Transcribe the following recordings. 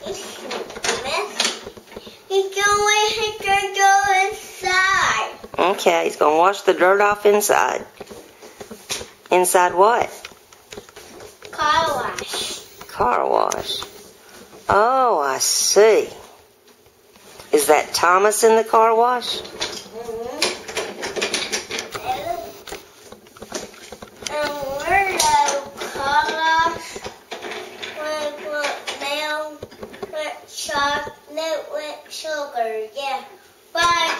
He's going to go inside. Okay, he's going to wash the dirt off inside. Inside what? Car wash. Car wash. Oh, I see. Is that Thomas in the car wash? And we're the car wash with milk, with chocolate, with sugar. Yeah, but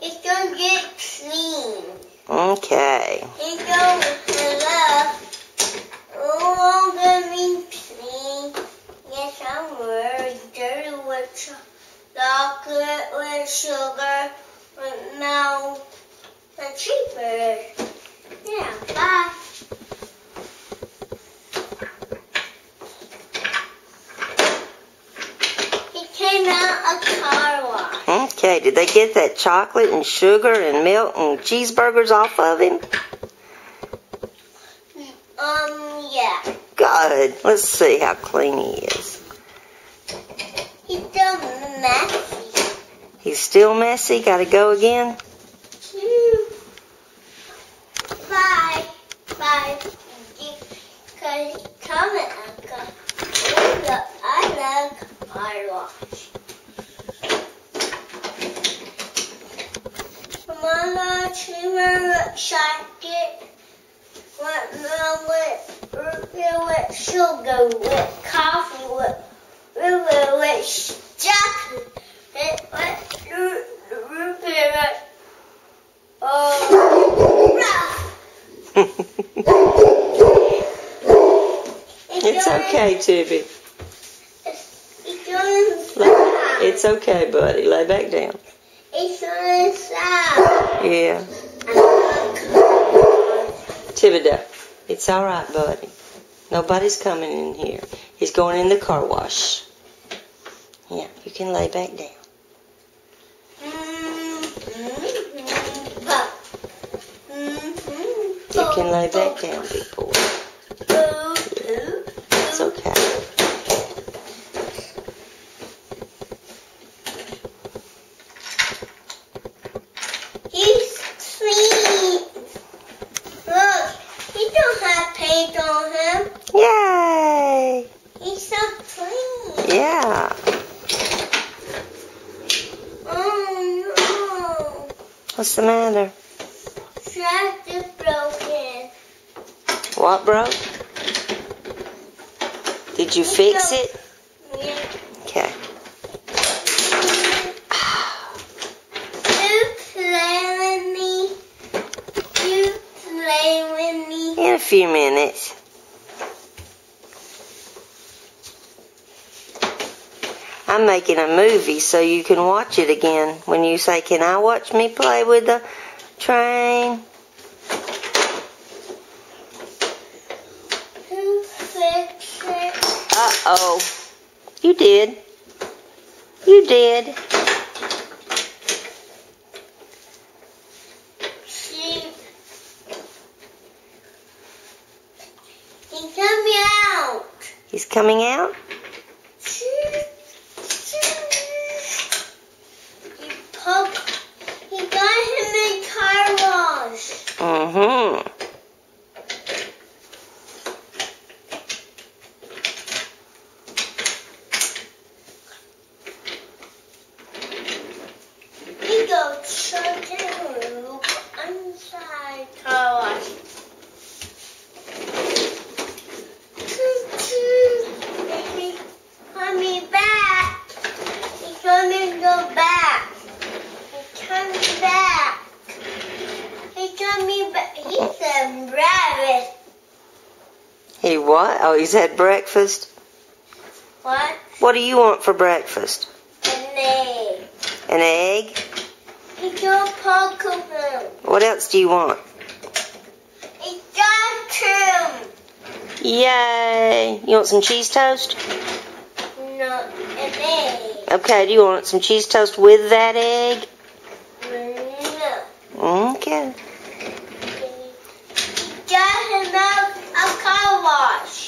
it's gonna get clean. Okay. It's gonna no longer be clean. Yes, I'm worried. Dirty with chocolate, with sugar, with milk, and cheaper. Yeah, bye. He came out a car wash. Okay, did they get that chocolate and sugar and milk and cheeseburgers off of him? Yeah. Good. Let's see how clean he is. He's still messy. He's still messy? Gotta go again? Bye. Bye. Because comment, Uncle. I love car wash. Mama, Trimmer, Socket, with milk, with sugar, with coffee, with chocolate, It's okay, Tibby. It's okay, buddy. Lay back down. It's inside. Yeah. Thibodeau, it's all right, buddy. Nobody's coming in here. He's going in the car wash. Yeah, you can lay back down. You can lay back down, big boy. It's okay. He's clean. Look, he don't have paint on him. Yay! He's so clean. Yeah. Oh no. What's the matter? Trash is broken. What broke? Did you fix it? Yeah. Okay. You play with me. You play with me. In a few minutes. I'm making a movie so you can watch it again. When you say, can I watch me play with the train? Who fixed it? Uh-oh. You did. You did. He's coming out. He's coming out? He got him in car wash. Mm-hmm. He goes to inside car wash. He's coming back. He's gonna go back. He's coming back. He's coming back. He's a rabbit. He what? Oh, he's had breakfast? What? What do you want for breakfast? An egg. An egg? He's got Pokemon. What else do you want? He's got him. Yay! You want some cheese toast? No, an egg. Okay, do you want some cheese toast with that egg? No. Okay. Got him out of car wash.